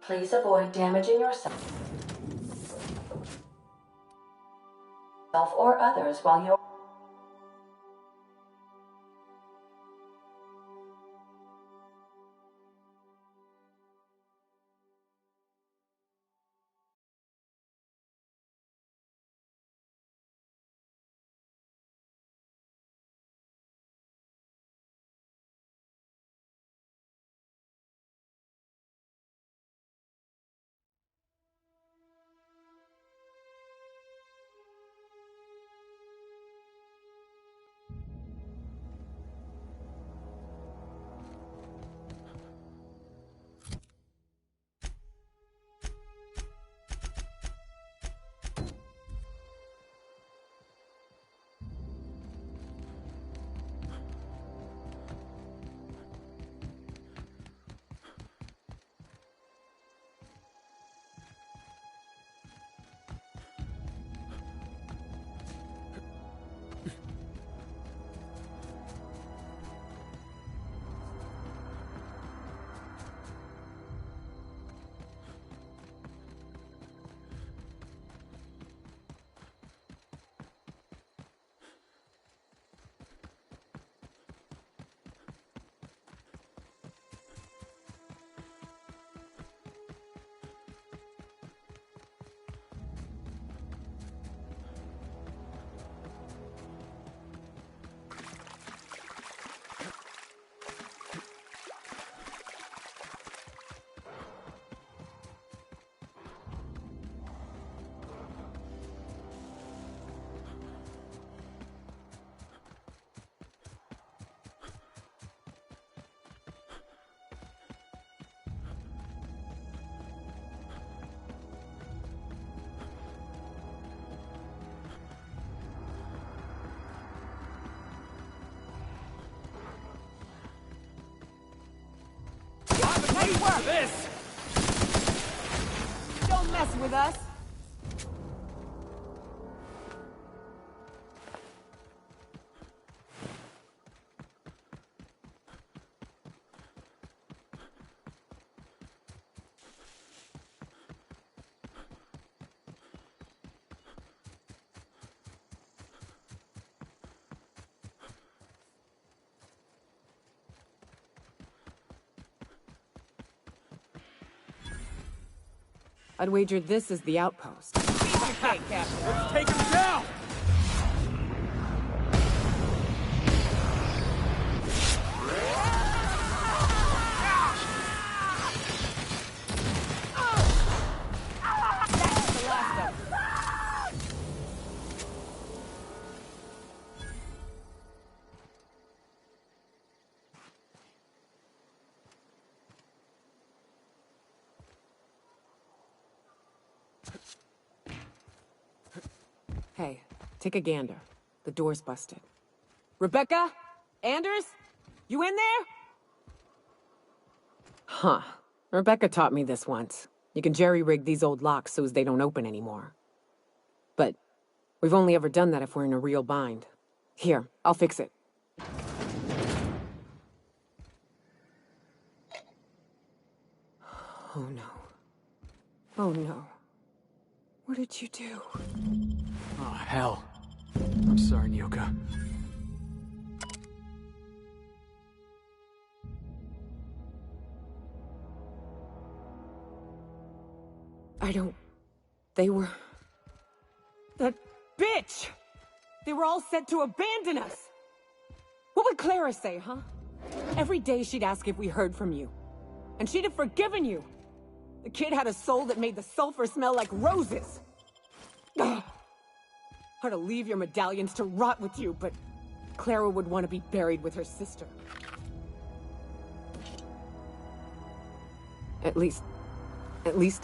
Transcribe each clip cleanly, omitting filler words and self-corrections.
Please avoid damaging yourself or others while you're... Nice work! This! Don't mess with us! I'd wager this is the outpost. Piece of cake, Captain. Let's take him down! That's the last of them. Hey, take a gander. The door's busted. Rebecca? Anders? You in there? Huh. Rebecca taught me this once. You can jerry-rig these old locks so as they don't open anymore. But we've only ever done that if we're in a real bind. Here, I'll fix it. Oh no. Oh no. What did you do? Oh, hell. I'm sorry, Nyoka. They were... That bitch! They were all set to abandon us! What would Clara say, huh? Every day she'd ask if we heard from you. And she'd have forgiven you. The kid had a soul that made the sulfur smell like roses. Ugh. Or to leave your medallions to rot with you, but Clara would want to be buried with her sister. At least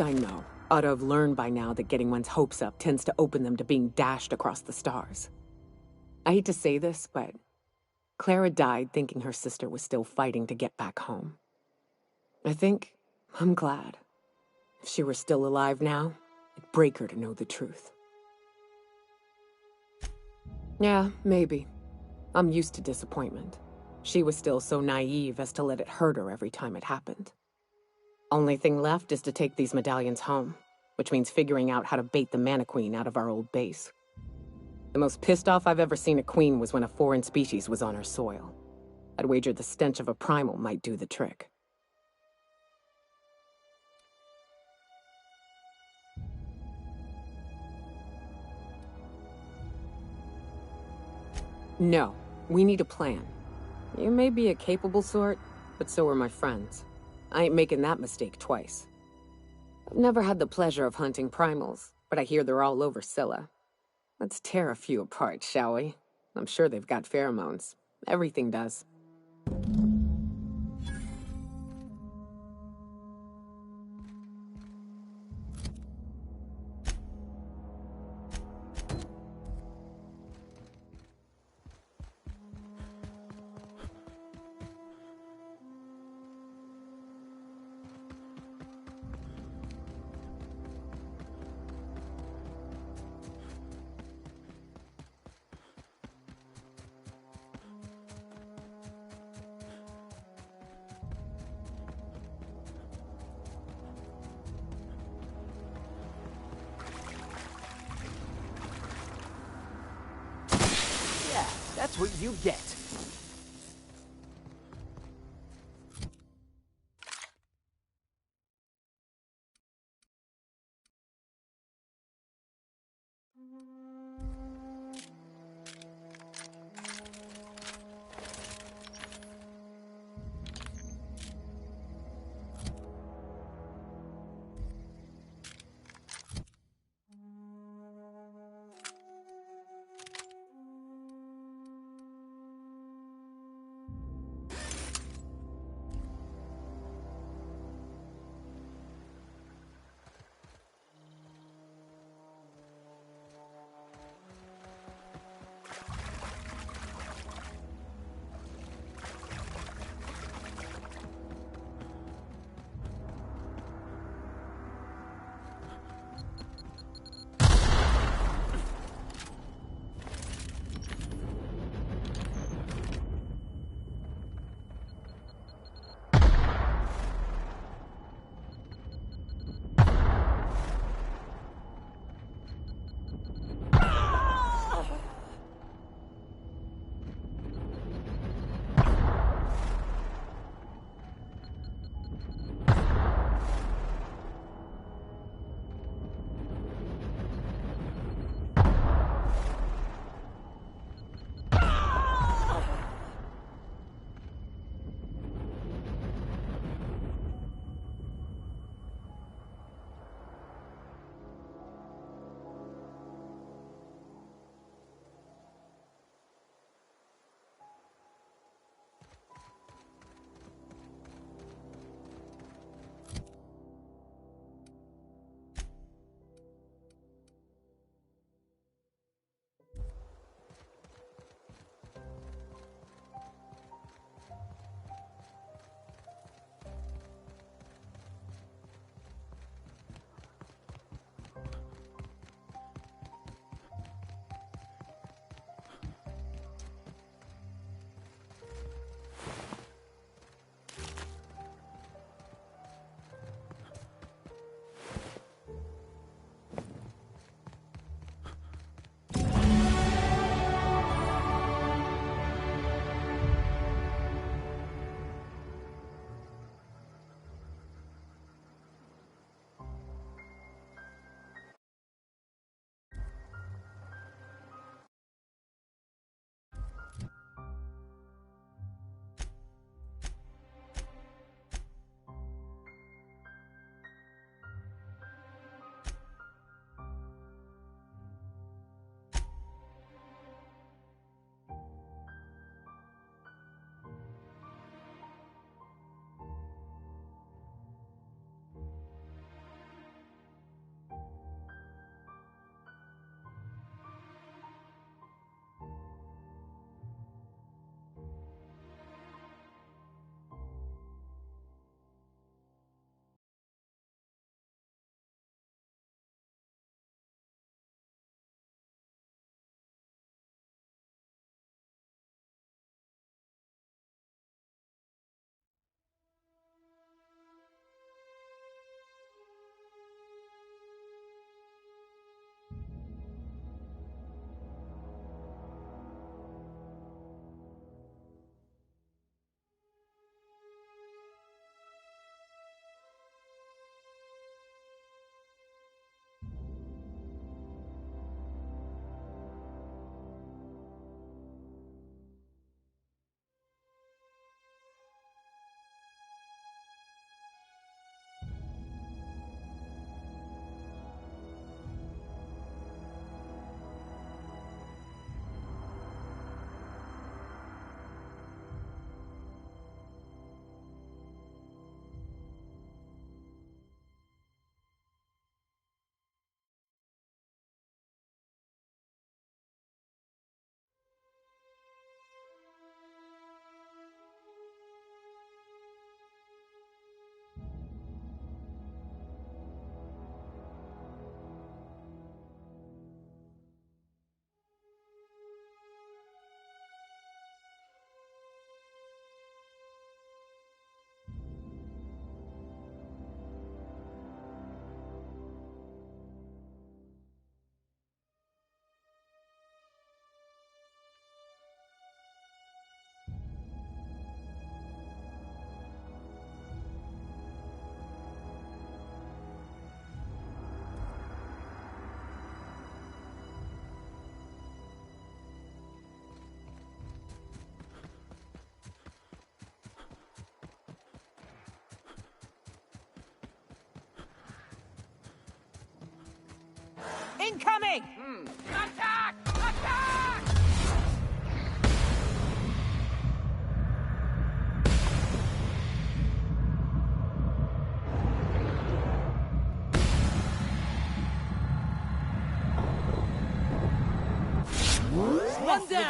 I know. Ought to have learned by now that getting one's hopes up tends to open them to being dashed across the stars. I hate to say this, but Clara died thinking her sister was still fighting to get back home. I'm glad. If she were still alive now, it'd break her to know the truth. Yeah, maybe. I'm used to disappointment. She was still so naive as to let it hurt her every time it happened. Only thing left is to take these medallions home, which means figuring out how to bait the Mana Queen out of our old base. The most pissed off I've ever seen a queen was when a foreign species was on her soil. I'd wager the stench of a primal might do the trick. No, we need a plan. You may be a capable sort, but so are my friends. I ain't making that mistake twice. I've never had the pleasure of hunting primals, but I hear they're all over Scylla. Let's tear a few apart, shall we? I'm sure they've got pheromones. Everything does. Yeah, that's what you get.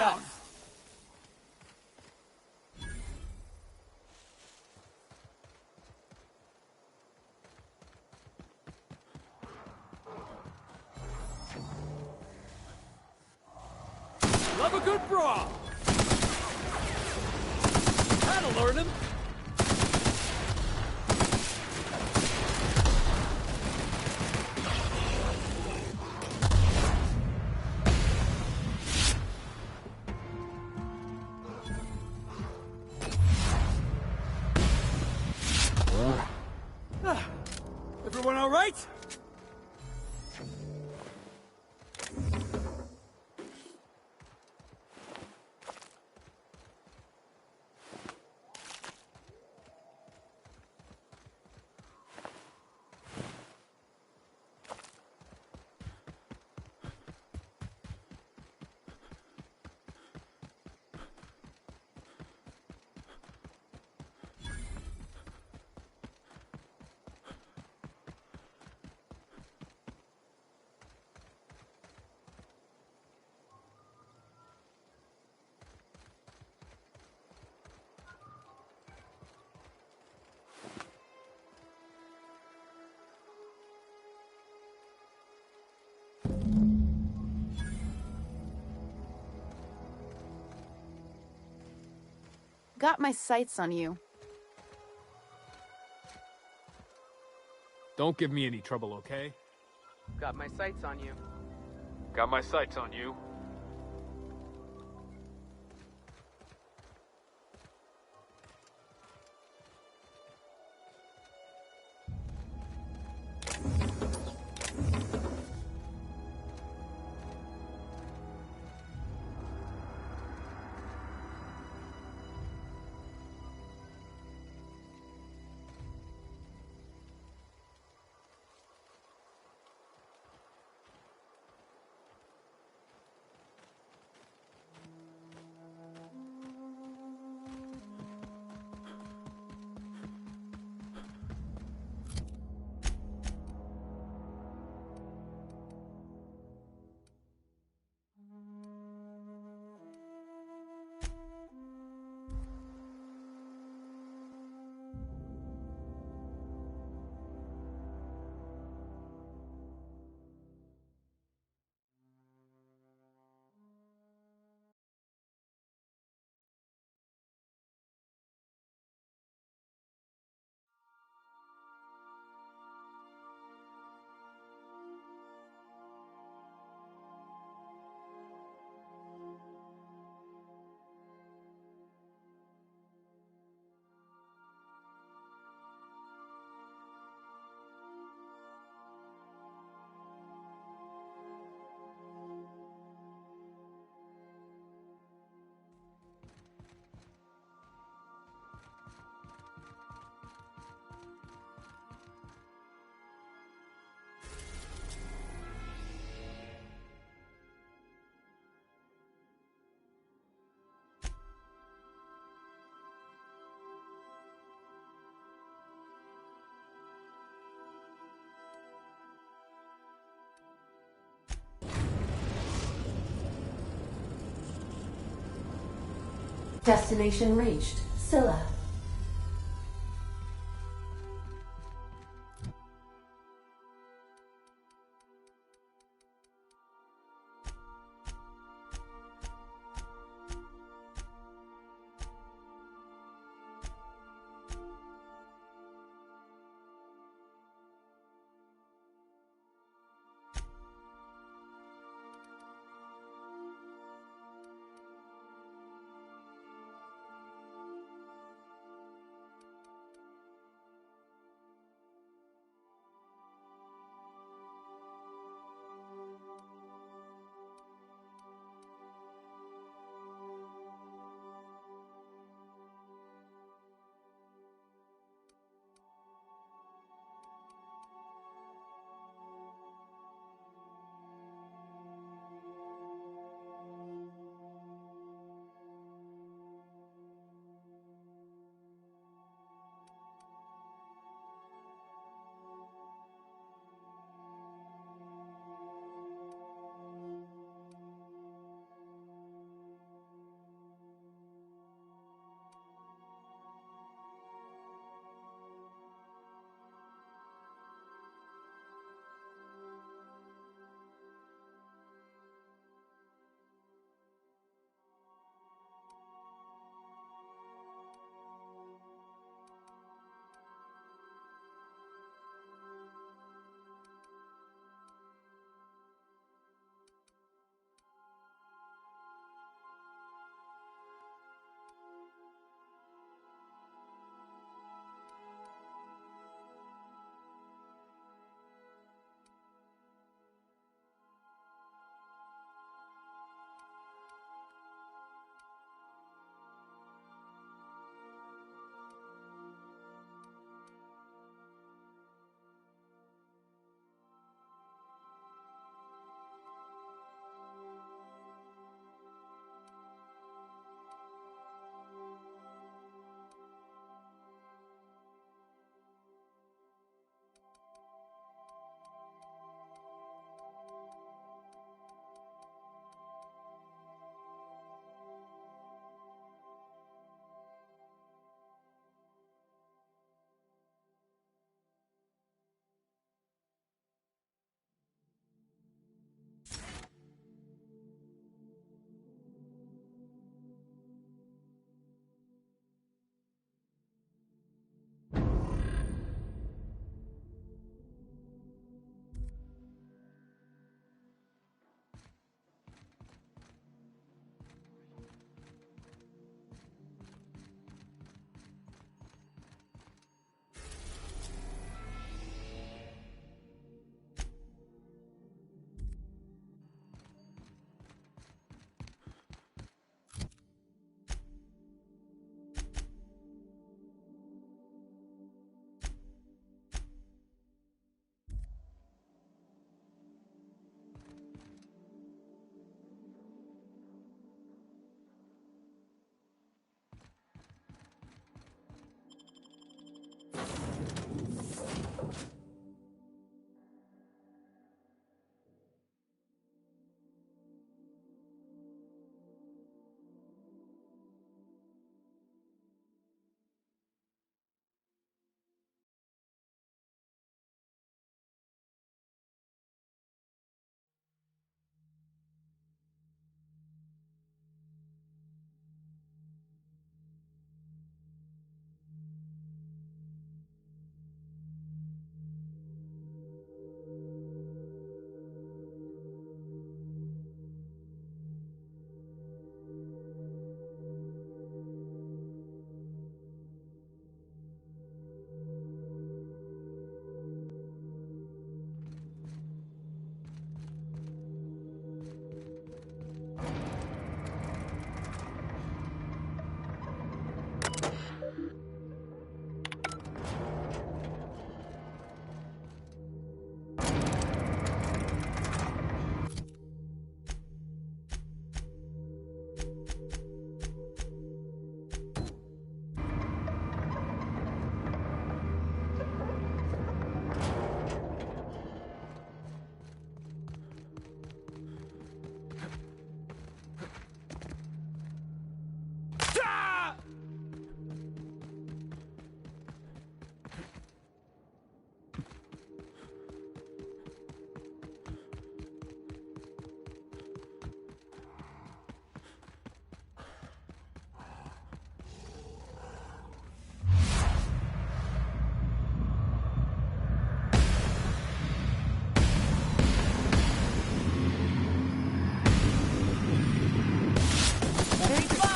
down! Love a good brawl! That'll learn him! Everyone all right? Got my sights on you. Don't give me any trouble, okay? Got my sights on you. Got my sights on you. Destination reached. Scylla.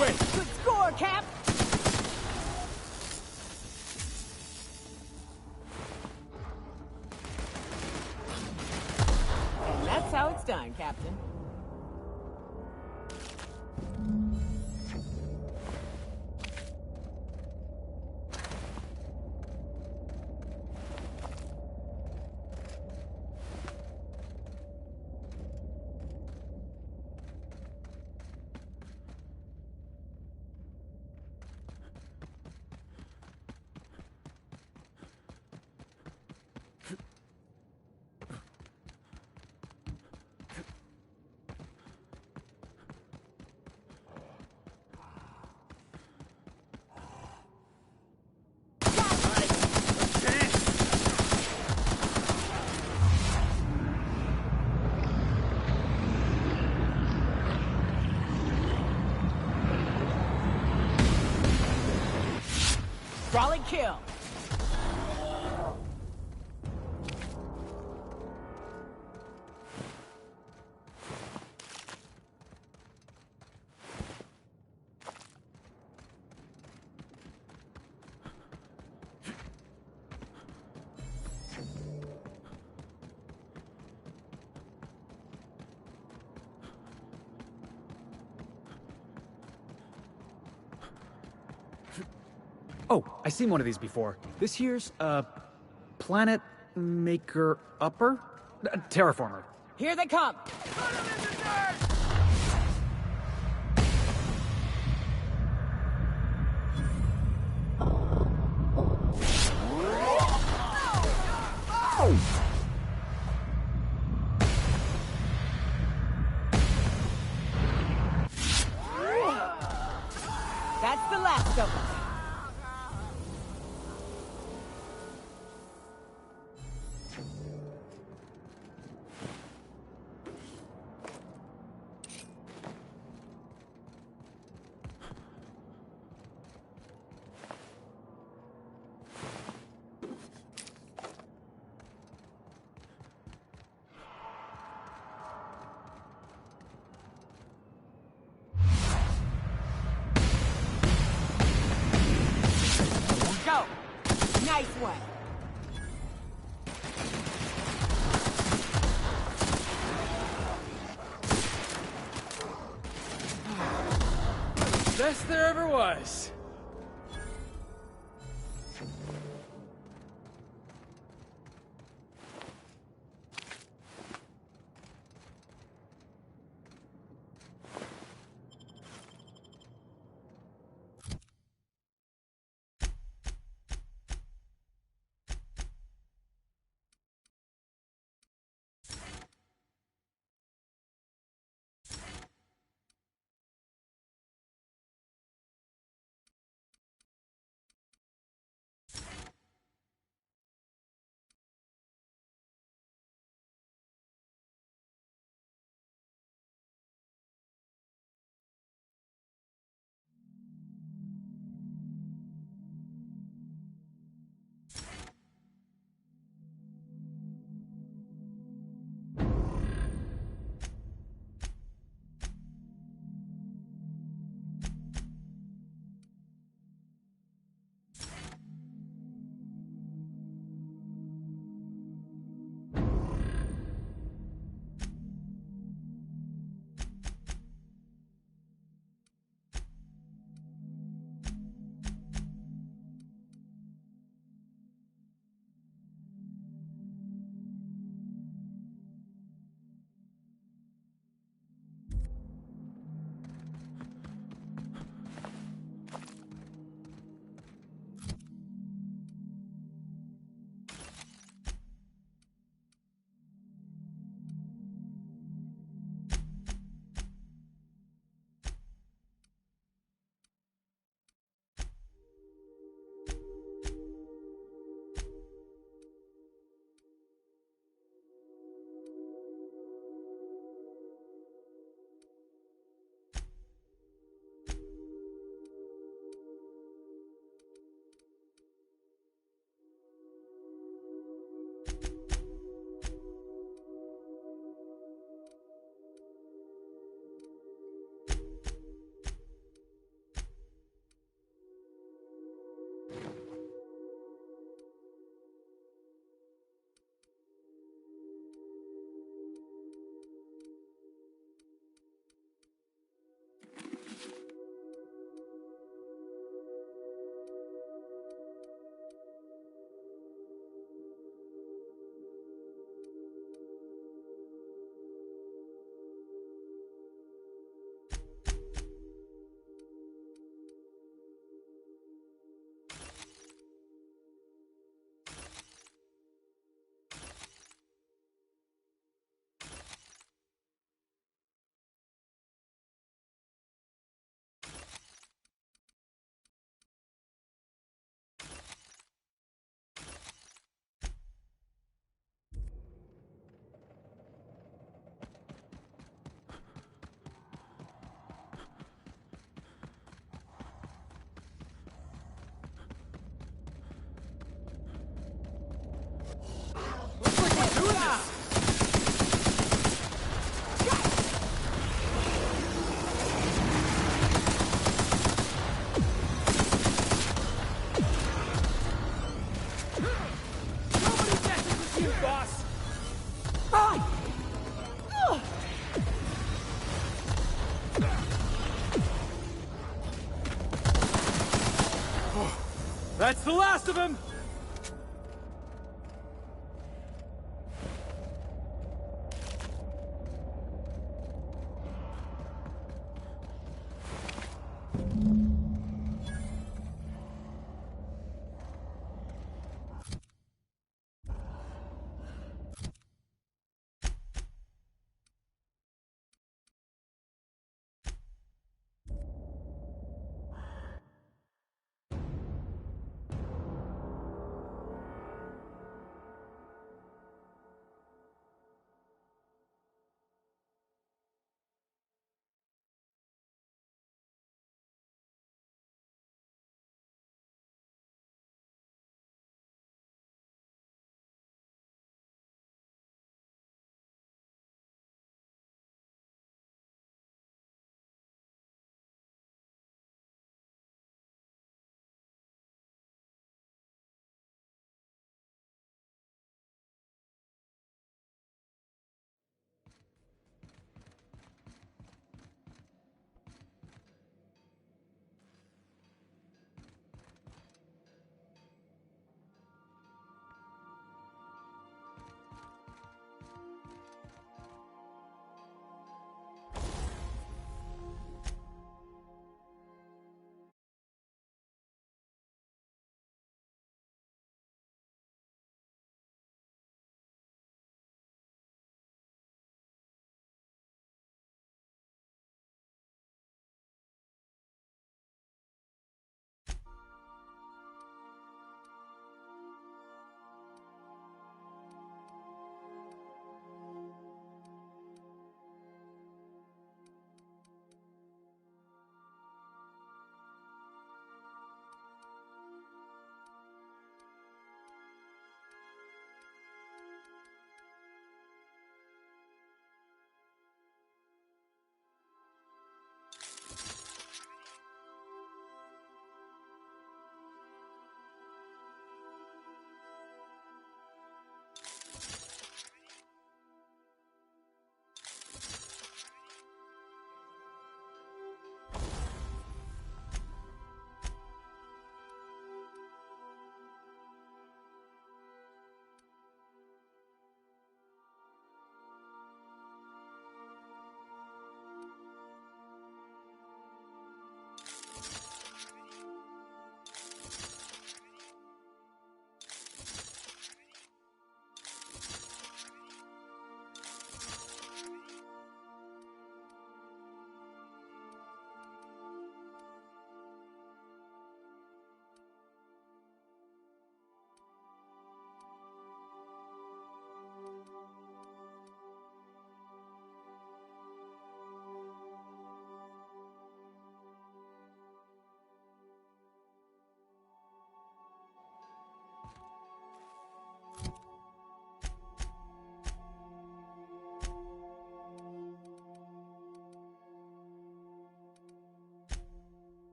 quit! Good score, Cap! And that's how it's done, Captain. Solid kill. Oh, I've seen one of these before. This here's, Planet Maker Upper? Terraformer. Here they come. That's the last of them. Go. Nice one. Best there ever was. That's the last of him!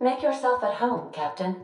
Make yourself at home, Captain.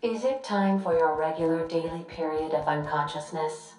Is it time for your regular daily period of unconsciousness?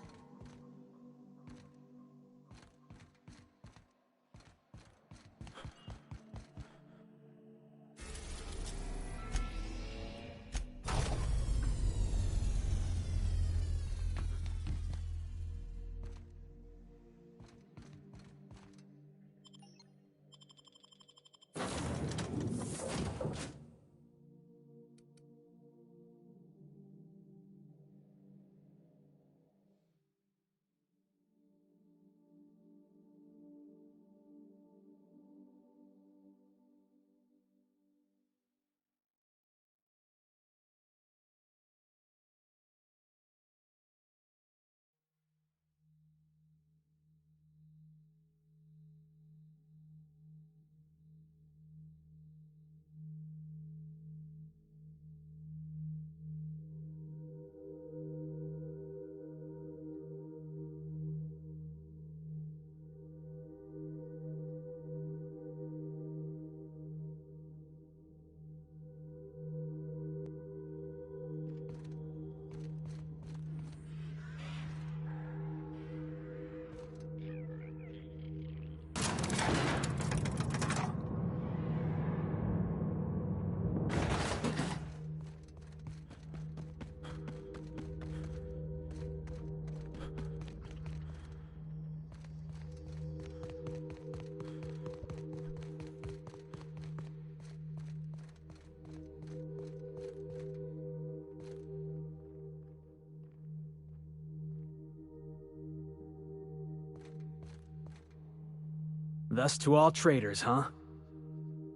Thus to all traitors, huh?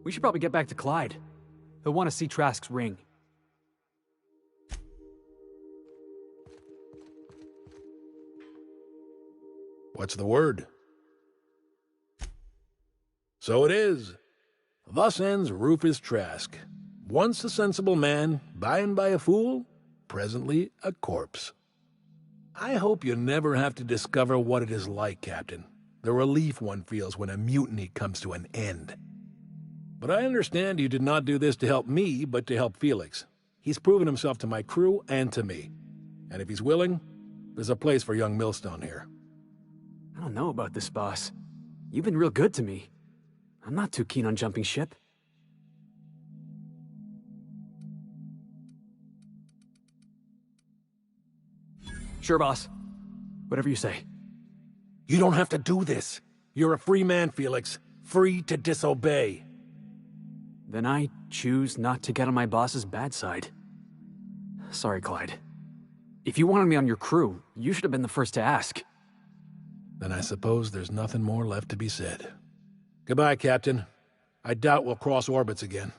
We should probably get back to Clyde. He'll want to see Trask's ring. What's the word? So it is. Thus ends Rufus Trask. Once a sensible man, by and by a fool, presently a corpse. I hope you never have to discover what it is like, Captain. The relief one feels when a mutiny comes to an end. But I understand you did not do this to help me, but to help Felix. He's proven himself to my crew and to me. And if he's willing, there's a place for young Millstone here. I don't know about this, boss. You've been real good to me. I'm not too keen on jumping ship. Sure, boss. Whatever you say. You don't have to do this. You're a free man, Felix. Free to disobey. Then I choose not to get on my boss's bad side. Sorry, Clyde. If you wanted me on your crew, you should have been the first to ask. Then I suppose there's nothing more left to be said. Goodbye, Captain. I doubt we'll cross orbits again.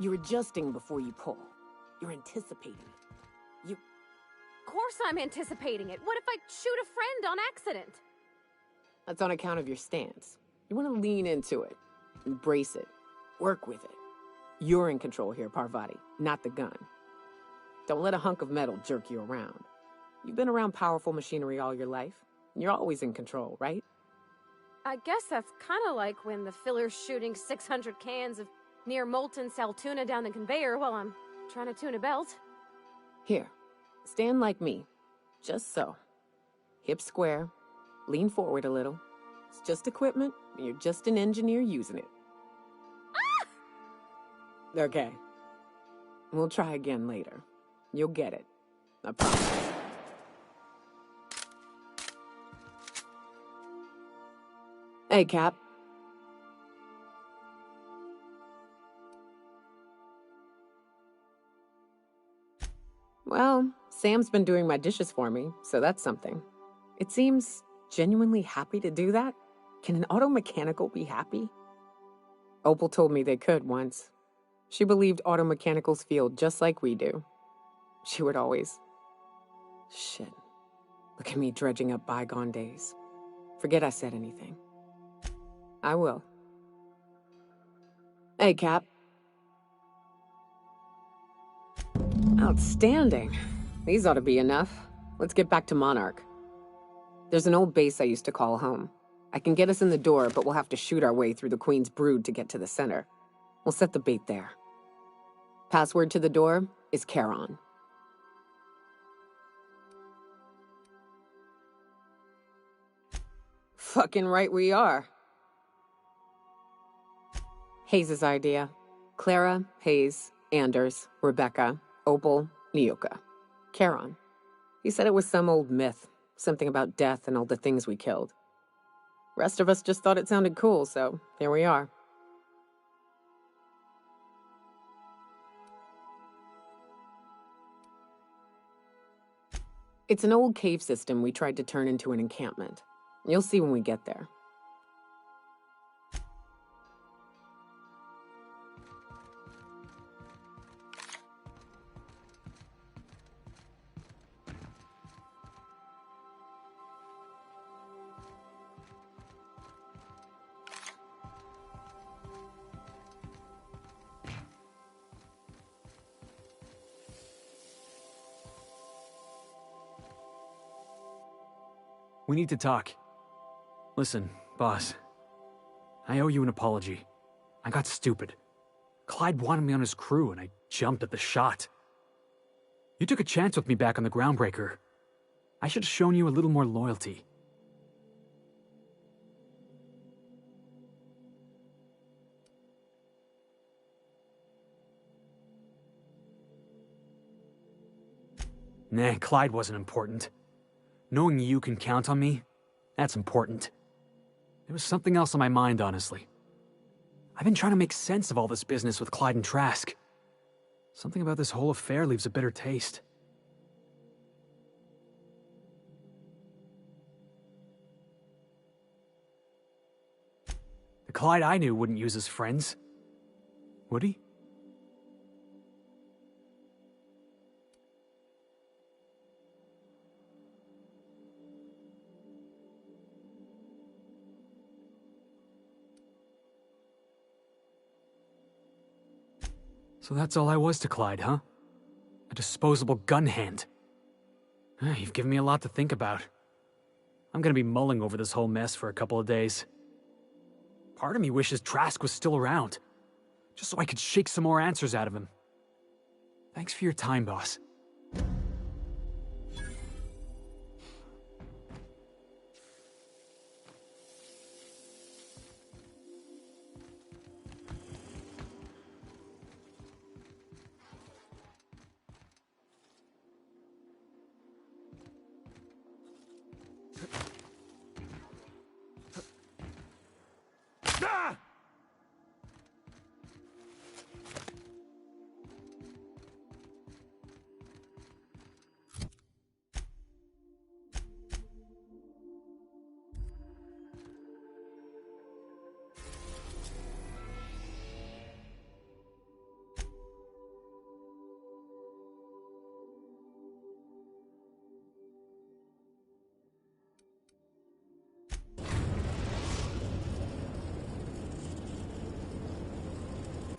You're adjusting before you pull. You're anticipating it. Of course I'm anticipating it. What if I shoot a friend on accident? That's on account of your stance. You want to lean into it. Embrace it. Work with it. You're in control here, Parvati, not the gun. Don't let a hunk of metal jerk you around. You've been around powerful machinery all your life. And you're always in control, right? I guess that's kind of like when the filler's shooting 600 cans of near molten cell tuna down the conveyor while I'm trying to tune a belt. Here, stand like me. Just so. Hips square. Lean forward a little. It's just equipment, and you're just an engineer using it. Ah! Okay. We'll try again later. You'll get it. I promise. Hey, Cap. Well, Sam's been doing my dishes for me, so that's something. It seems genuinely happy to do that. Can an auto mechanical be happy? Opal told me they could once. She believed auto mechanicals feel just like we do. She would always... Shit. Look at me dredging up bygone days. Forget I said anything. I will. Hey, Cap. Outstanding. These ought to be enough. Let's get back to Monarch. There's an old base I used to call home. I can get us in the door, but we'll have to shoot our way through the Queen's brood to get to the center. We'll set the bait there. Password to the door is Charon. Fucking right we are. Hayes' idea. Clara, Hayes, Anders, Rebecca, Opal, Nyoka. Charon. He said it was some old myth, something about death and all the things we killed. Rest of us just thought it sounded cool, so here we are. It's an old cave system we tried to turn into an encampment. You'll see when we get there. We need to talk. Listen, boss. I owe you an apology. I got stupid. Clyde wanted me on his crew, and I jumped at the shot. You took a chance with me back on the Groundbreaker. I should have shown you a little more loyalty. Nah, Clyde wasn't important. Knowing you can count on me, that's important. There was something else on my mind, honestly. I've been trying to make sense of all this business with Clyde and Trask. Something about this whole affair leaves a bitter taste. The Clyde I knew wouldn't use his friends. Would he? So that's all I was to Clyde, huh? A disposable gun hand. You've given me a lot to think about. I'm gonna be mulling over this whole mess for a couple of days. Part of me wishes Trask was still around, just so I could shake some more answers out of him. Thanks for your time, boss.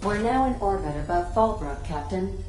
We're now in orbit above Fallbrook, Captain.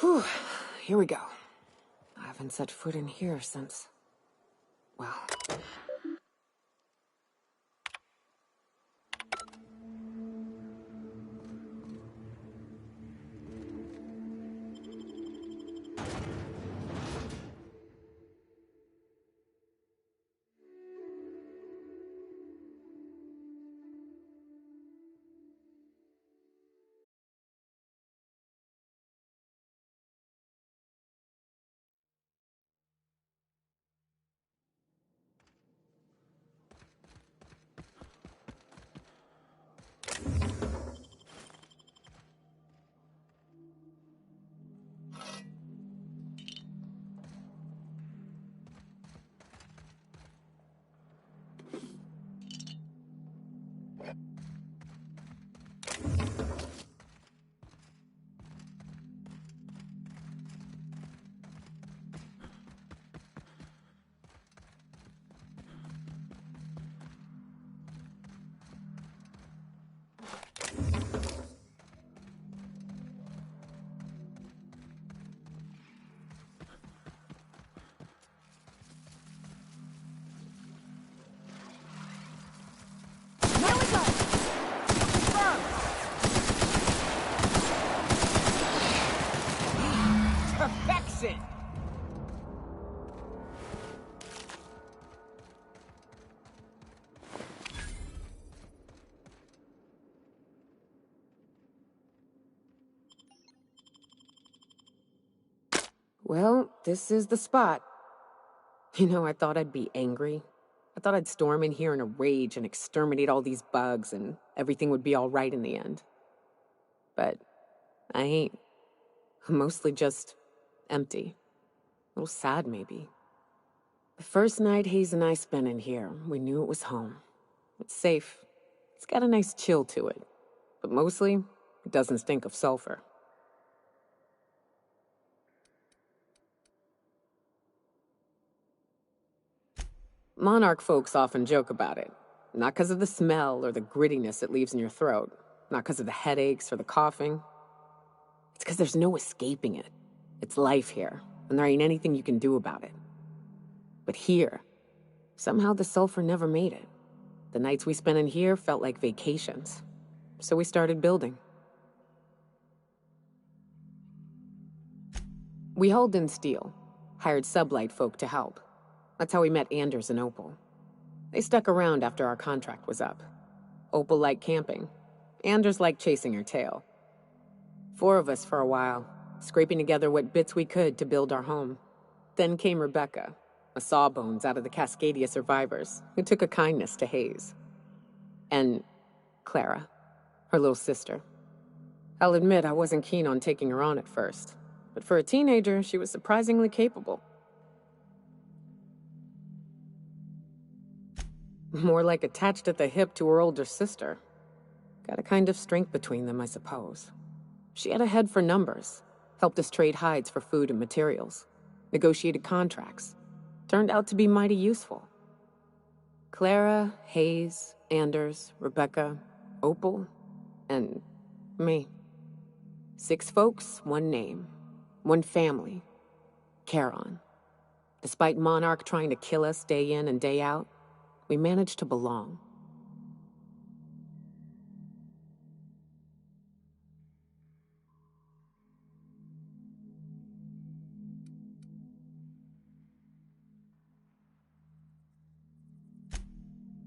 Whew, here we go. I haven't set foot in here since... well... Perfection! Well, this is the spot. You know, I thought I'd be angry. I thought I'd storm in here in a rage and exterminate all these bugs and everything would be all right in the end. But I ain't. I'm mostly just empty. A little sad, maybe. The first night Hayes and I spent in here, we knew it was home. It's safe. It's got a nice chill to it. But mostly, it doesn't stink of sulfur. Monarch folks often joke about it. Not because of the smell or the grittiness it leaves in your throat. Not because of the headaches or the coughing. It's because there's no escaping it. It's life here, and there ain't anything you can do about it. But here, somehow the sulfur never made it. The nights we spent in here felt like vacations. So we started building. We hauled in steel, hired sublight folk to help. That's how we met Anders and Opal. They stuck around after our contract was up. Opal liked camping. Anders liked chasing her tail. 4 of us for a while, scraping together what bits we could to build our home. Then came Rebecca, a sawbones out of the Cascadia survivors, who took a kindness to Hayes. And Clara, her little sister. I'll admit I wasn't keen on taking her on at first, but for a teenager, she was surprisingly capable. More like attached at the hip to her older sister. Got a kind of strength between them, I suppose. She had a head for numbers, helped us trade hides for food and materials, negotiated contracts. Turned out to be mighty useful. Clara, Hayes, Anders, Rebecca, Opal, and Me. 6 folks, 1 name. 1 family. Charon. Despite Monarch trying to kill us day in and day out, we managed to belong.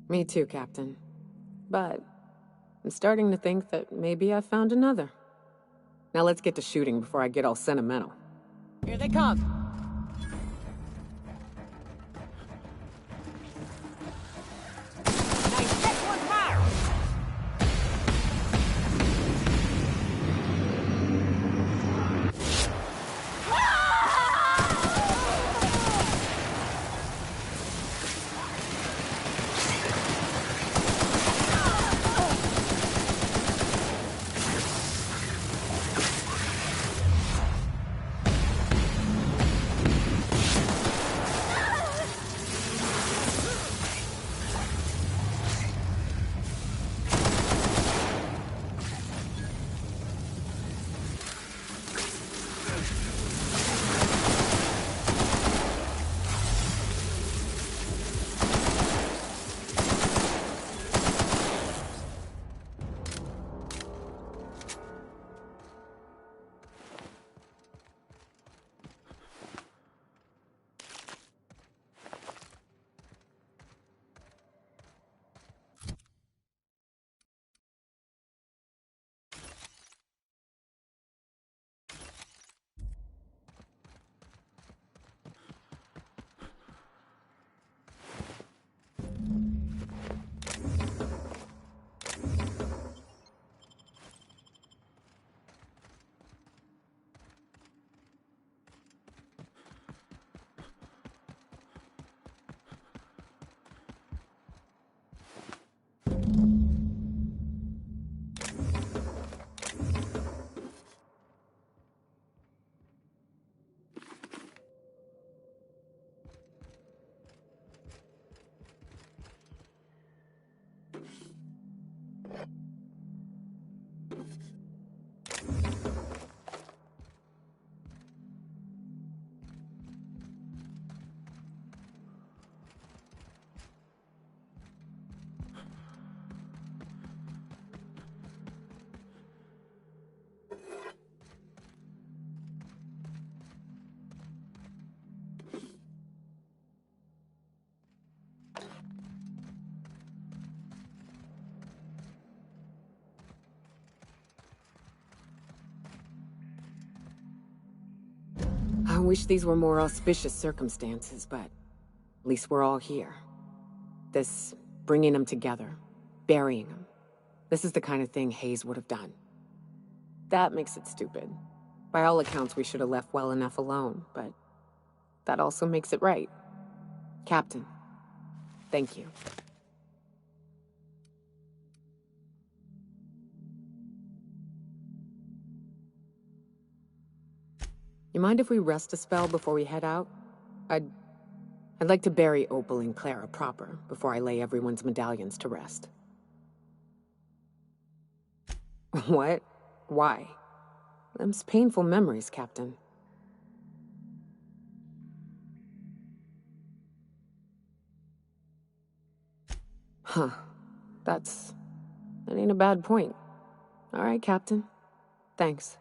Me too, Captain. But I'm starting to think that maybe I found another. Now let's get to shooting before I get all sentimental. Here they come! Nice, this one's ours! I wish these were more auspicious circumstances, but at least we're all here. This bringing them together, burying them. This is the kind of thing Hayes would have done. That makes it stupid. By all accounts, we should have left well enough alone, but that also makes it right. Captain, thank you. You mind if we rest a spell before we head out? I'd like to bury Opal and Clara proper before I lay everyone's medallions to rest. What? Why? Them's painful memories, Captain. Huh. That ain't a bad point. All right, Captain. Thanks.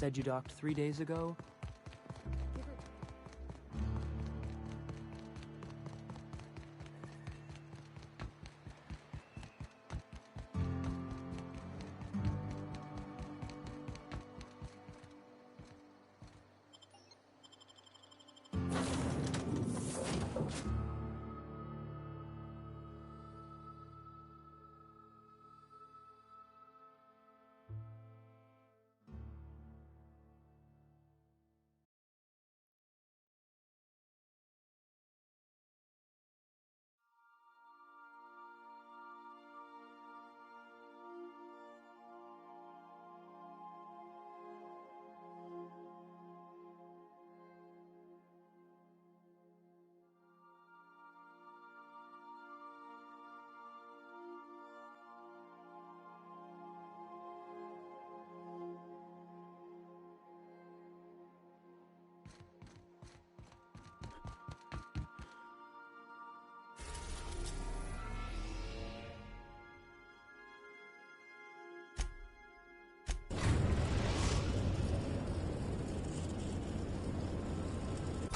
said you docked 3 days ago?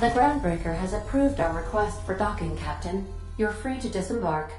The Groundbreaker has approved our request for docking, Captain. You're free to disembark.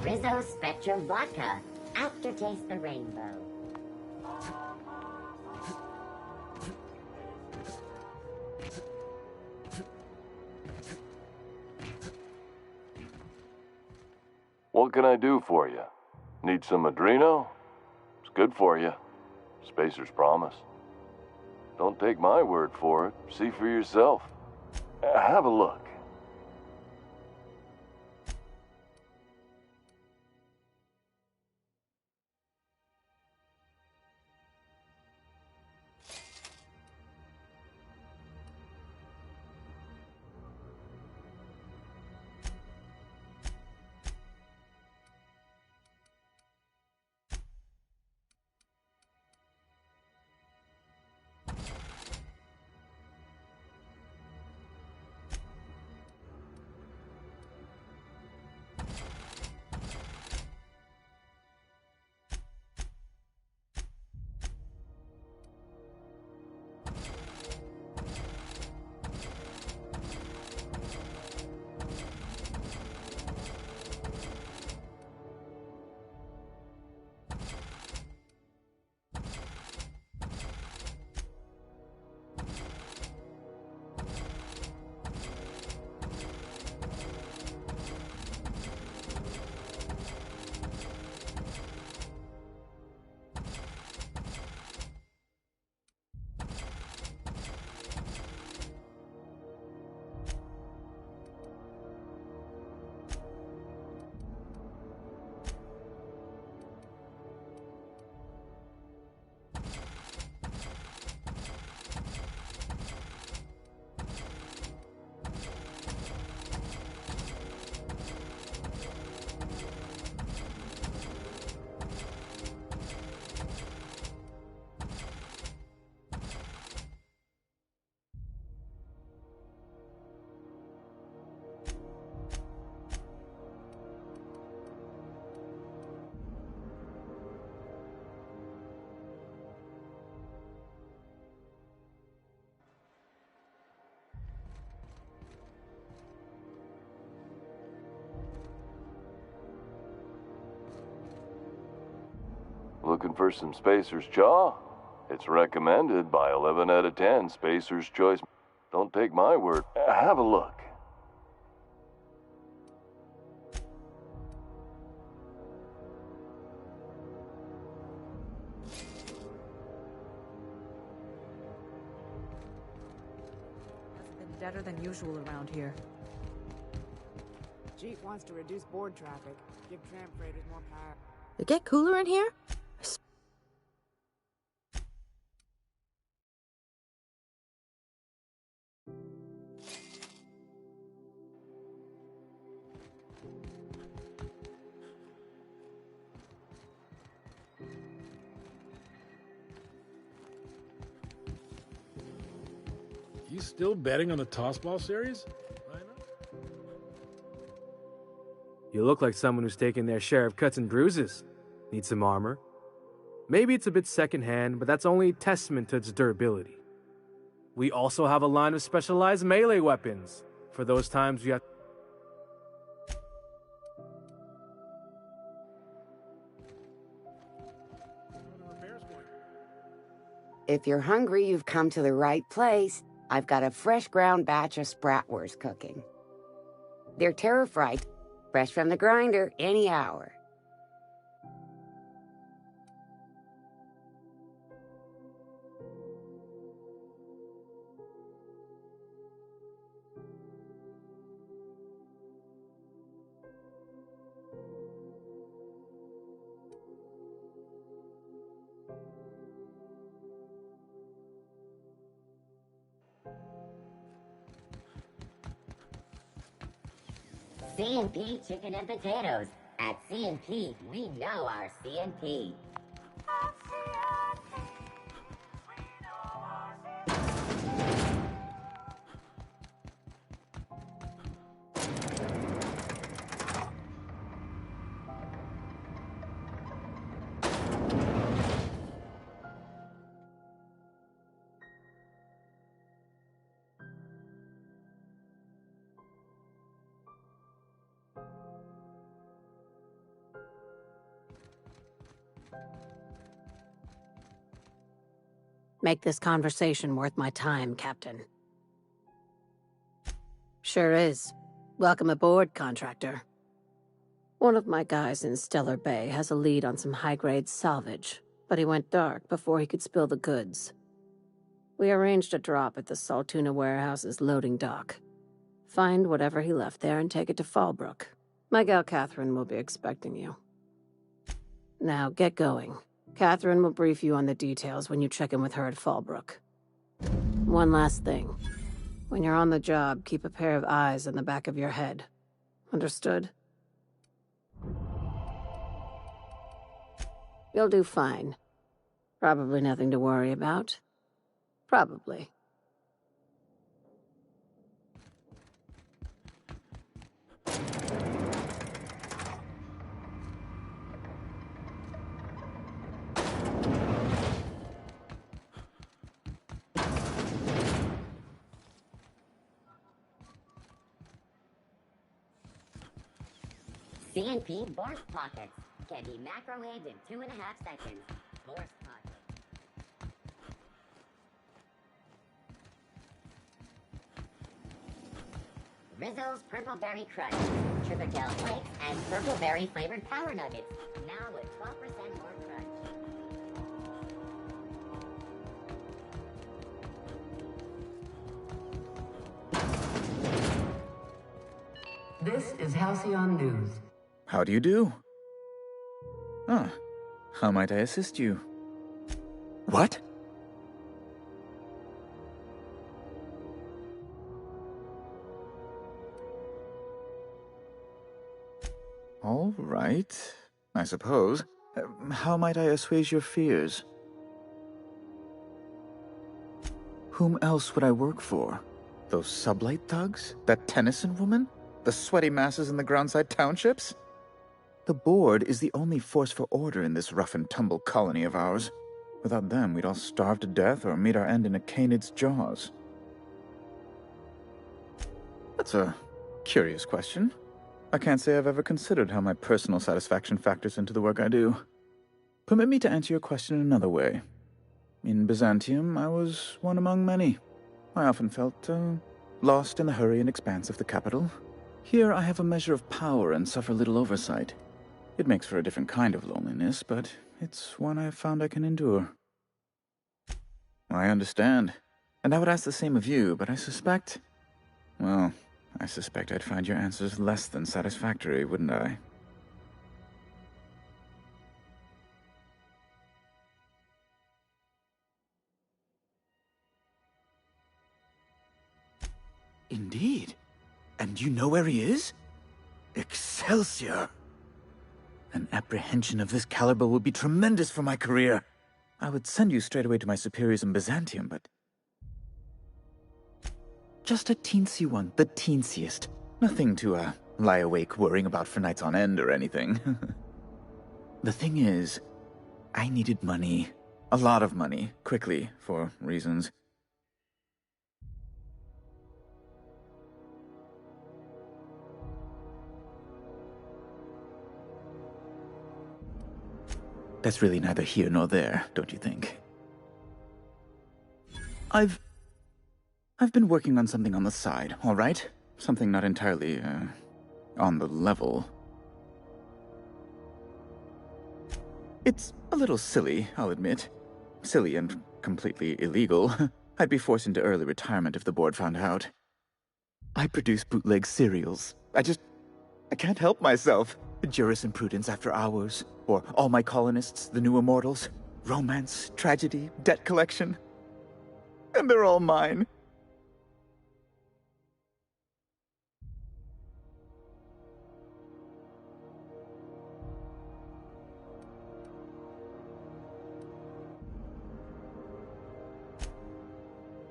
Rizzo Spectrum Vodka. Aftertaste the rainbow. What can I do for you? Need some Adreno? It's good for you. Spacer's promise. Don't take my word for it. See for yourself. Have a look. Looking for some Spacer's Chaw? It's recommended by 11 out of 10 Spacer's Choice. Don't take my word. Have a look. It's been deader than usual around here. Chief wants to reduce board traffic, give tram freighters more power. It get cooler in here? You still betting on the Tossball series? You look like someone who's taken their share of cuts and bruises. Need some armor? Maybe it's a bit secondhand, but that's only a testament to its durability. We also have a line of specialized melee weapons, for those times you have... If you're hungry, you've come to the right place. I've got a fresh ground batch of Spratwurst cooking. They're terror fried, fresh from the grinder, any hour. C&P chicken and potatoes. At C&P, we know our C&P. Make this conversation worth my time, Captain. Sure is. Welcome aboard, contractor. One of my guys in Stellar Bay has a lead on some high-grade salvage, but he went dark before he could spill the goods. We arranged a drop at the Saltuna warehouse's loading dock. Find whatever he left there and take it to Fallbrook. My gal Catherine will be expecting you. Now, get going. Catherine will brief you on the details when you check in with her at Fallbrook. One last thing. When you're on the job, keep a pair of eyes in the back of your head. Understood? You'll do fine. Probably nothing to worry about. Probably. C&P Borst Pockets can be macrowaved in 2.5 seconds. Borst Pockets. Rizzo's Purple Berry Crunch, Sugar Gel Flakes, and Purple Berry flavored Power Nuggets. Now with 12% more crunch. This is Halcyon News. How do you do? Ah, how might I assist you? What? All right, I suppose. How might I assuage your fears? Whom else would I work for? Those sublight thugs? That Tennyson woman? The sweaty masses in the groundside townships? The board is the only force for order in this rough-and-tumble colony of ours. Without them, we'd all starve to death or meet our end in a canid's jaws. That's a curious question. I can't say I've ever considered how my personal satisfaction factors into the work I do. Permit me to answer your question in another way. In Byzantium, I was one among many. I often felt lost in the hurry and expanse of the capital. Here I have a measure of power and suffer little oversight. It makes for a different kind of loneliness, but it's one I have found I can endure. I understand. And I would ask the same of you, but I suspect I'd find your answers less than satisfactory, wouldn't I? Indeed. And you know where he is? Excelsior! An apprehension of this caliber would be tremendous for my career. I would send you straight away to my superiors in Byzantium, but... just a teensy one, the teensiest. Nothing to, lie awake worrying about for nights on end or anything. The thing is, I needed money. A lot of money, quickly, for reasons. That's really neither here nor there, don't you think? I've been working on something on the side, all right? Something not entirely, on the level. It's a little silly, I'll admit. Silly and completely illegal. I'd be forced into early retirement if the board found out. I produce bootleg serials. I can't help myself. Jurisprudence After Hours, or All My Colonists, The New Immortals, romance, tragedy, debt collection. And they're all mine.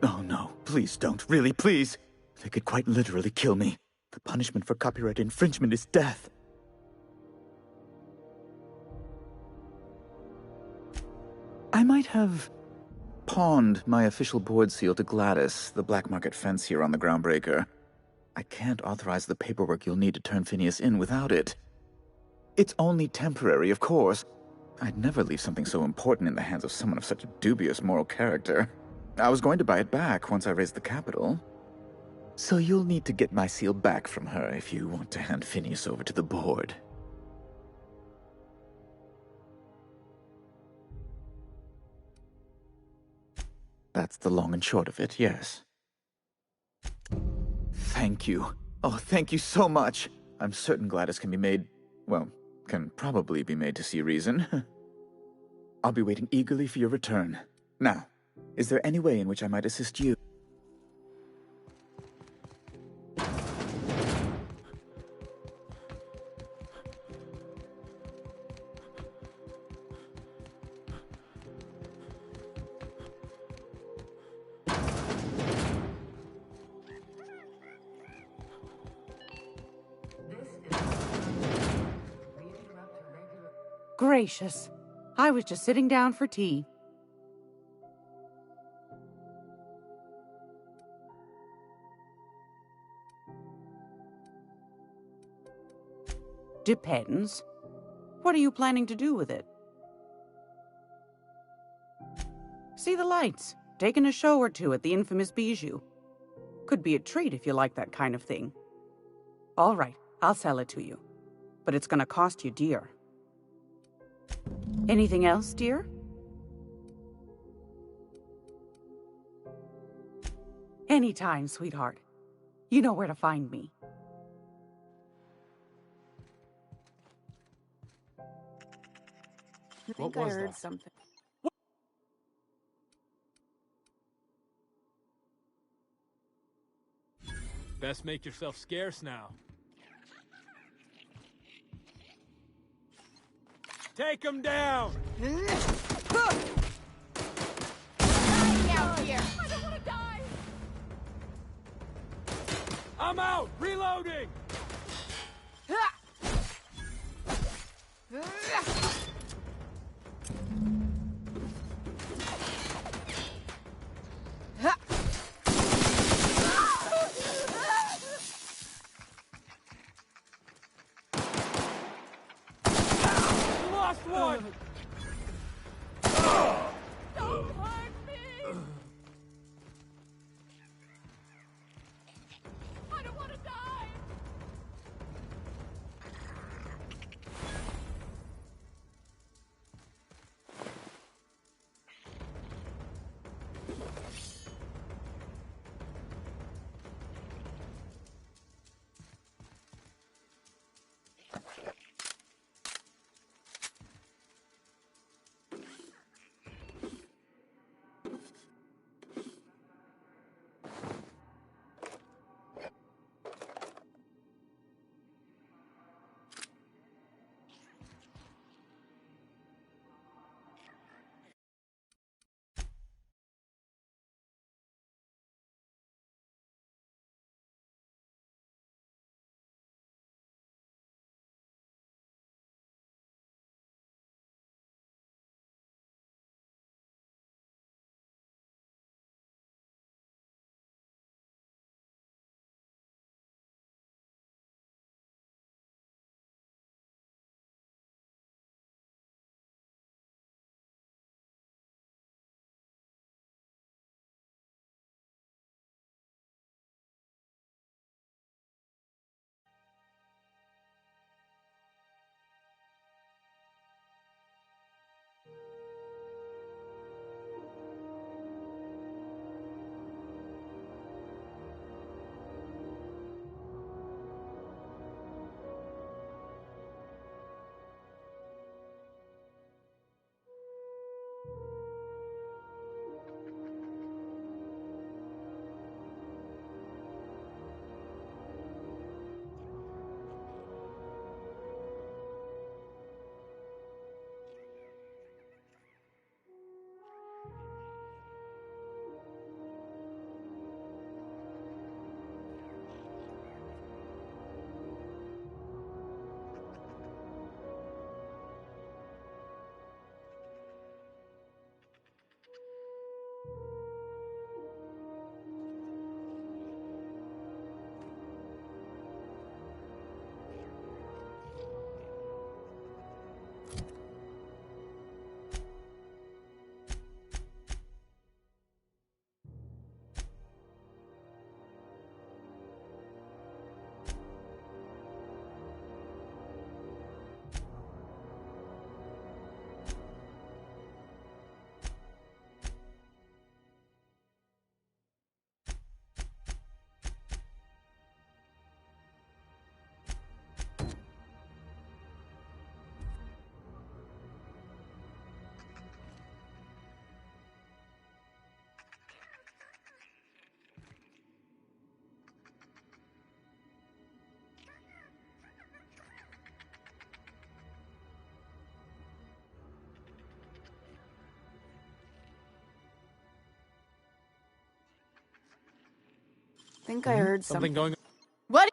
Oh no, please don't, really, please. They could quite literally kill me. The punishment for copyright infringement is death. I might have pawned my official board seal to Gladys, the black market fence here on the Groundbreaker. I can't authorize the paperwork you'll need to turn Phineas in without it. It's only temporary, of course. I'd never leave something so important in the hands of someone of such dubious moral character. I was going to buy it back once I raised the capital. So you'll need to get my seal back from her if you want to hand Phineas over to the board. That's the long and short of it, yes. Thank you. Oh, thank you so much. I'm certain Gladys can be made, well, can probably be made to see reason. I'll be waiting eagerly for your return. Now, is there any way in which I might assist you? Gracious. I was just sitting down for tea. Depends. What are you planning to do with it? See the lights. Taking a show or two at the infamous Bijou. Could be a treat if you like that kind of thing. All right, I'll sell it to you. But it's gonna cost you dear. Anything else, dear? Anytime, sweetheart. You know where to find me. I think I heard something. Best make yourself scarce now. Take him down! Out here! I don't want to die! I'm out! Reloading! Lost one! think I heard Something going on. What?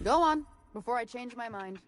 Go on, before I change my mind.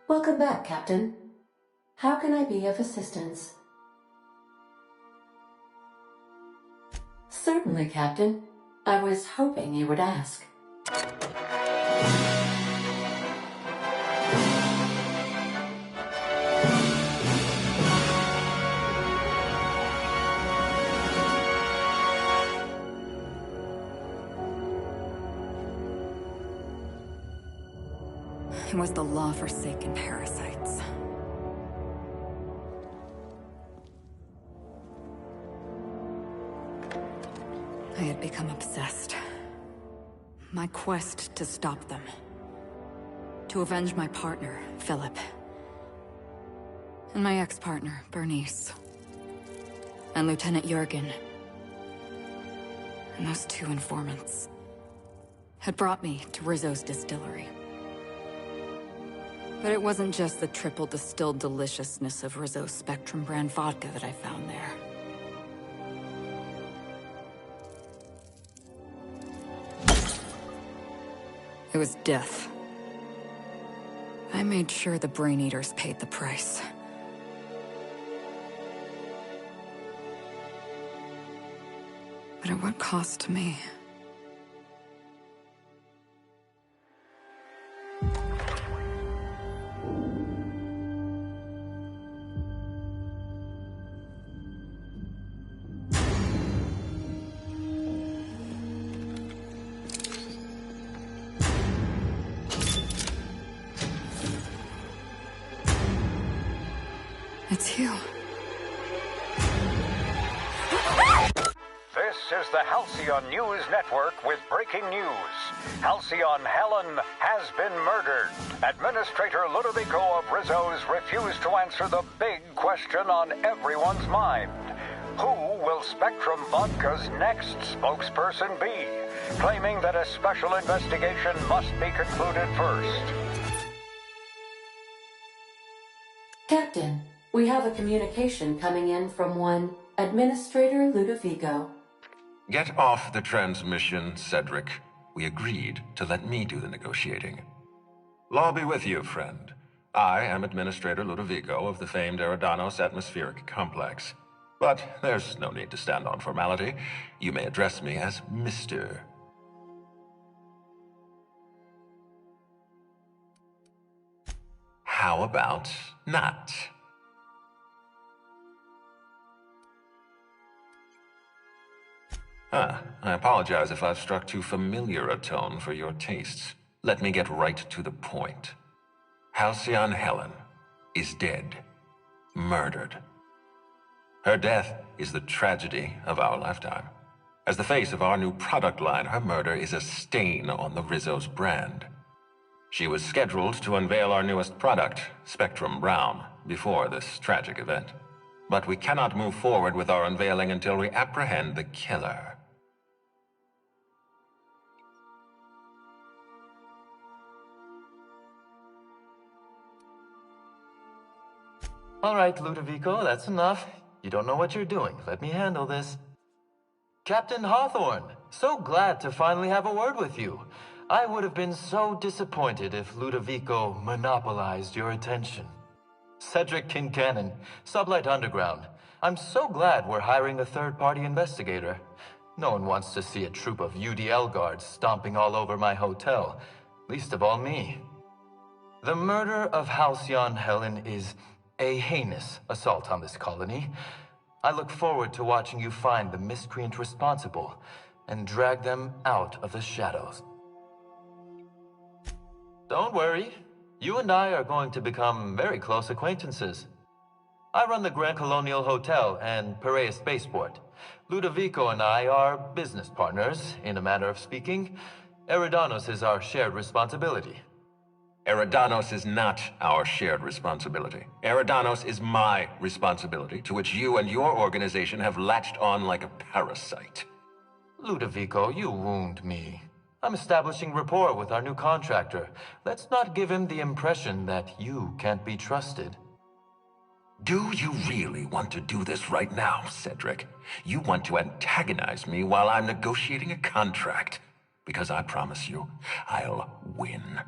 Welcome back, Captain. How can I be of assistance? Certainly, Captain. I was hoping you would ask. It was the law-forsaken parasites. I had become obsessed. My quest to stop them. To avenge my partner, Philip. And my ex-partner, Bernice. And Lieutenant Jurgen. And those two informants had brought me to Rizzo's distillery. But it wasn't just the triple distilled deliciousness of Rizzo's Spectrum brand vodka that I found there. It was death. I made sure the Brain Eaters paid the price. But at what cost to me? It's you. This is the Halcyon News Network with breaking news. Halcyon Helen has been murdered. Administrator Ludovico of Rizzo's refused to answer the big question on everyone's mind. Who will Spectrum Vodka's next spokesperson be? Claiming that a special investigation must be concluded first. Captain, we have a communication coming in from one Administrator Ludovico. Get off the transmission, Cedric. We agreed to let me do the negotiating. Law be with you, friend. I am Administrator Ludovico of the famed Eridanos Atmospheric Complex. But there's no need to stand on formality. You may address me as Mr. how about not? I apologize if I've struck too familiar a tone for your tastes. Let me get right to the point. Halcyon Helen is dead. Murdered. Her death is the tragedy of our lifetime. As the face of our new product line, her murder is a stain on the Rizzo's brand. She was scheduled to unveil our newest product, Spectrum Brown, before this tragic event. But we cannot move forward with our unveiling until we apprehend the killer. All right, Ludovico, that's enough. You don't know what you're doing. Let me handle this. Captain Hawthorne, so glad to finally have a word with you. I would have been so disappointed if Ludovico monopolized your attention. Cedric Kincannon, Sublight Underground. I'm so glad we're hiring a third-party investigator. No one wants to see a troop of UDL guards stomping all over my hotel, least of all me. The murder of Halcyon Helen is a heinous assault on this colony. I look forward to watching you find the miscreant responsible and drag them out of the shadows. Don't worry. You and I are going to become very close acquaintances. I run the Grand Colonial Hotel and Perea Spaceport. Ludovico and I are business partners, in a manner of speaking. Eridanos is our shared responsibility. Eridanos is not our shared responsibility. Eridanos is my responsibility, to which you and your organization have latched on like a parasite. Ludovico, you wound me. I'm establishing rapport with our new contractor. Let's not give him the impression that you can't be trusted. Do you really want to do this right now, Cedric? You want to antagonize me while I'm negotiating a contract? Because I promise you, I'll win.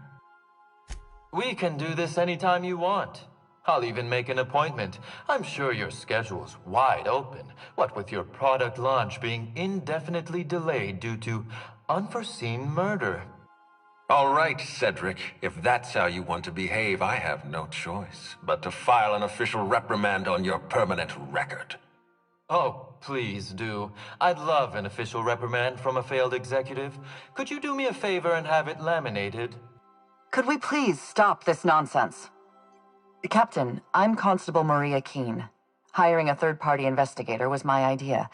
We can do this anytime you want. I'll even make an appointment. I'm sure your schedule's wide open. What with your product launch being indefinitely delayed due to unforeseen murder. All right, Cedric. If that's how you want to behave, I have no choice but to file an official reprimand on your permanent record. Oh, please do. I'd love an official reprimand from a failed executive. Could you do me a favor and have it laminated? Could we please stop this nonsense? Captain, I'm Constable Maria Keene. Hiring a third-party investigator was my idea.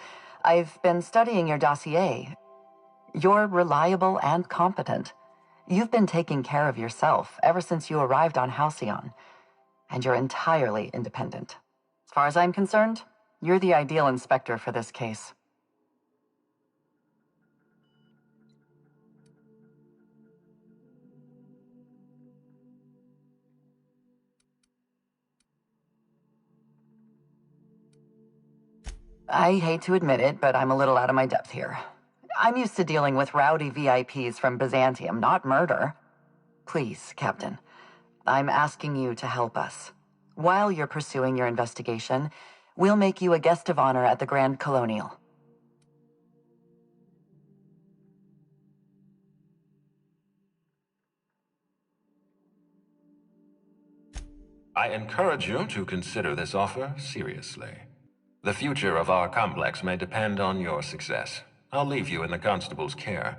I've been studying your dossier. You're reliable and competent. You've been taking care of yourself ever since you arrived on Halcyon. And you're entirely independent. As far as I'm concerned, you're the ideal inspector for this case. I hate to admit it, but I'm a little out of my depth here. I'm used to dealing with rowdy VIPs from Byzantium, not murder. Please, Captain, I'm asking you to help us. While you're pursuing your investigation, we'll make you a guest of honor at the Grand Colonial. I encourage you to consider this offer seriously. The future of our complex may depend on your success. I'll leave you in the constable's care.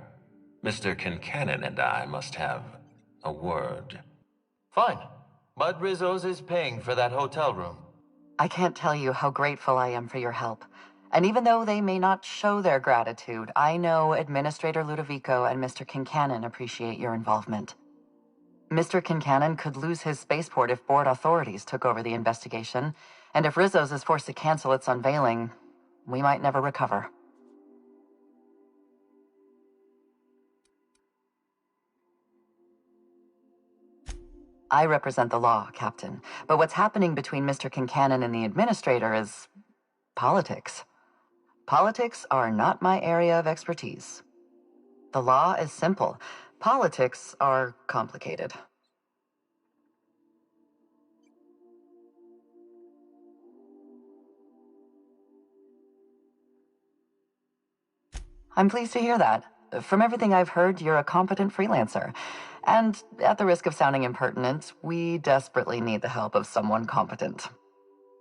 Mr. Kincannon and I must have a word. Fine. But Rizzo's is paying for that hotel room. I can't tell you how grateful I am for your help. And even though they may not show their gratitude, I know Administrator Ludovico and Mr. Kincannon appreciate your involvement. Mr. Kincannon could lose his spaceport if board authorities took over the investigation, and if Rizzo's is forced to cancel its unveiling, we might never recover. I represent the law, Captain, but what's happening between Mr. Kincannon and the Administrator is politics. Politics are not my area of expertise. The law is simple. Politics are complicated. I'm pleased to hear that. From everything I've heard, you're a competent freelancer. And at the risk of sounding impertinent, we desperately need the help of someone competent.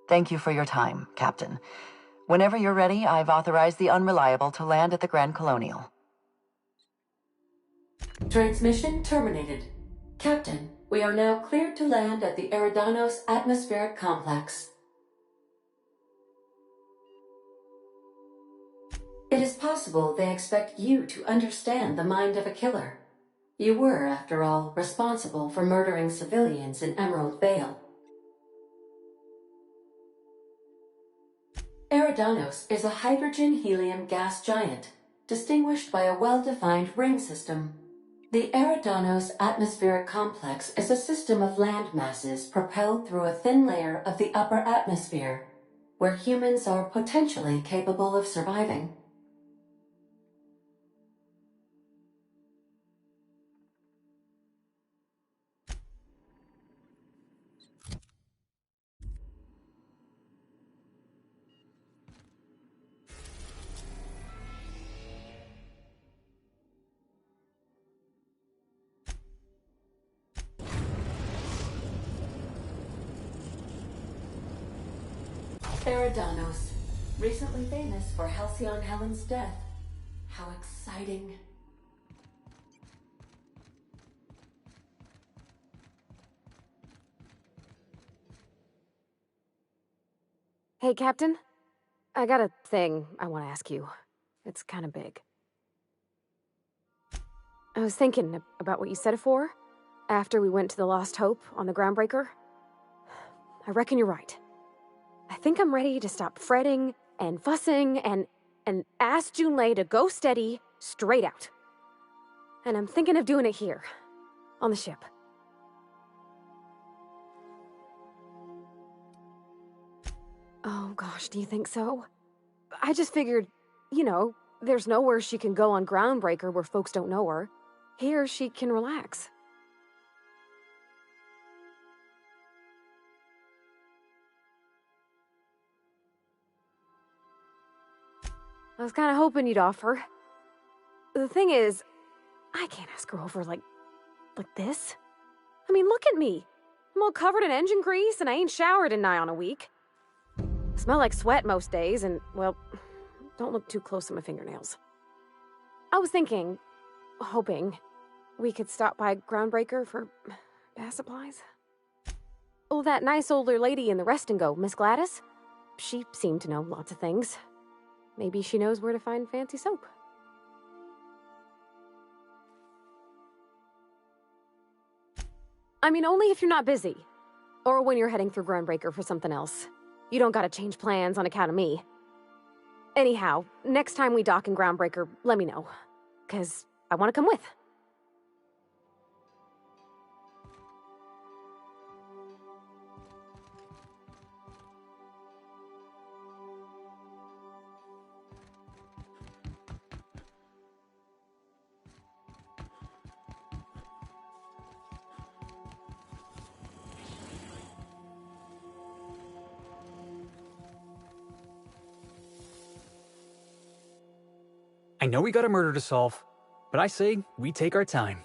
Thank you for your time, Captain. Whenever you're ready, I've authorized the Unreliable to land at the Grand Colonial. Transmission terminated. Captain, we are now cleared to land at the Eridanos Atmospheric Complex. It is possible they expect you to understand the mind of a killer. You were, after all, responsible for murdering civilians in Emerald Vale. Eridanos is a hydrogen-helium gas giant, distinguished by a well-defined ring system. The Eridanos Atmospheric Complex is a system of land masses propelled through a thin layer of the upper atmosphere, where humans are potentially capable of surviving. Eridanos, recently famous for Halcyon Helen's death. How exciting. Hey, Captain. I got a thing I want to ask you. It's kind of big. I was thinking about what you said before, after we went to the Lost Hope on the Groundbreaker. I reckon you're right. I think I'm ready to stop fretting and fussing and ask Junlei to go steady, straight out. And I'm thinking of doing it here, on the ship. Oh gosh, do you think so? I just figured, you know, there's nowhere she can go on Groundbreaker where folks don't know her. Here she can relax. I was kind of hoping you'd offer. The thing is, I can't ask her over like this. I mean, look at me. I'm all covered in engine grease and I ain't showered in nigh on a week. Smell like sweat most days and, well, don't look too close at my fingernails. I was thinking, hoping, we could stop by Groundbreaker for bath supplies. Oh, that nice older lady in the rest and go, Miss Gladys? She seemed to know lots of things. Maybe she knows where to find fancy soap. I mean, only if you're not busy. Or when you're heading through Groundbreaker for something else. You don't gotta change plans on account of me. Anyhow, next time we dock in Groundbreaker, let me know. 'Cause I want to come with. I know we got a murder to solve, but I say we take our time.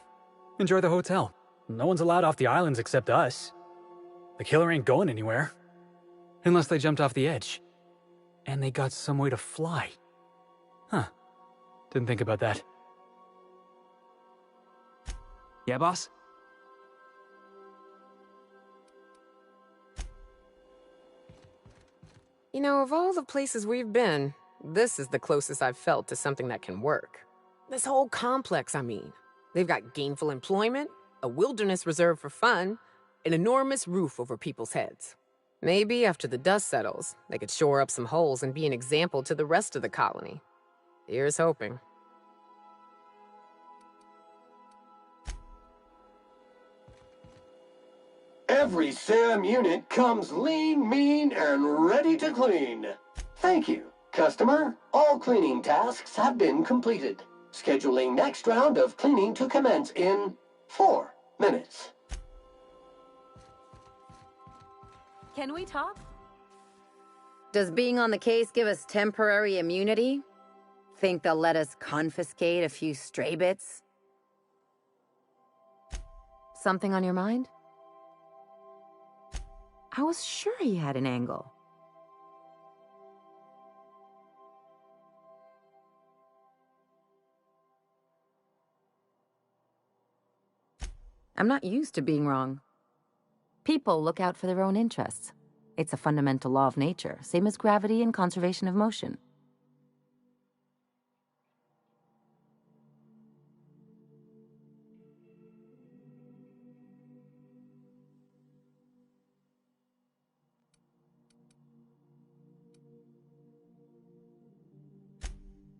Enjoy the hotel. No one's allowed off the islands except us. The killer ain't going anywhere. Unless they jumped off the edge. And they got some way to fly. Huh. Didn't think about that. Yeah, boss? You know, of all the places we've been, this is the closest I've felt to something that can work. This whole complex, I mean. They've got gainful employment, a wilderness reserve for fun, an enormous roof over people's heads. Maybe after the dust settles, they could shore up some holes and be an example to the rest of the colony. Here's hoping. Every SAM unit comes lean, mean, and ready to clean. Thank you, customer. All cleaning tasks have been completed. Scheduling next round of cleaning to commence in 4 minutes. Can we talk? Does being on the case give us temporary immunity? Think they'll let us confiscate a few stray bits? Something on your mind? I was sure he had an angle. I'm not used to being wrong. People look out for their own interests. It's a fundamental law of nature, same as gravity and conservation of motion.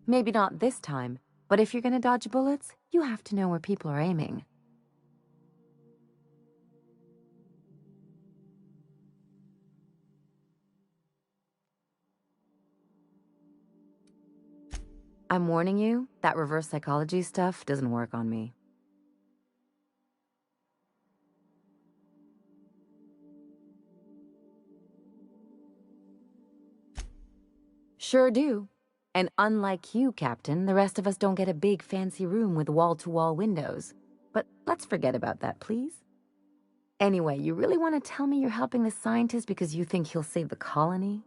Maybe not this time, but if you're gonna dodge bullets, you have to know where people are aiming. I'm warning you, that reverse psychology stuff doesn't work on me. Sure do. And unlike you, Captain, the rest of us don't get a big fancy room with wall-to-wall windows. But let's forget about that, please. Anyway, you really want to tell me you're helping the scientist because you think he'll save the colony?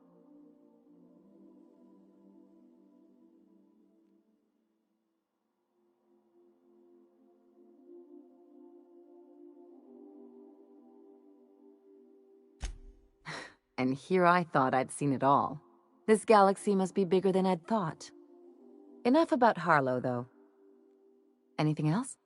And here I thought I'd seen it all. This galaxy must be bigger than I'd thought. Enough about Harlow, though. Anything else?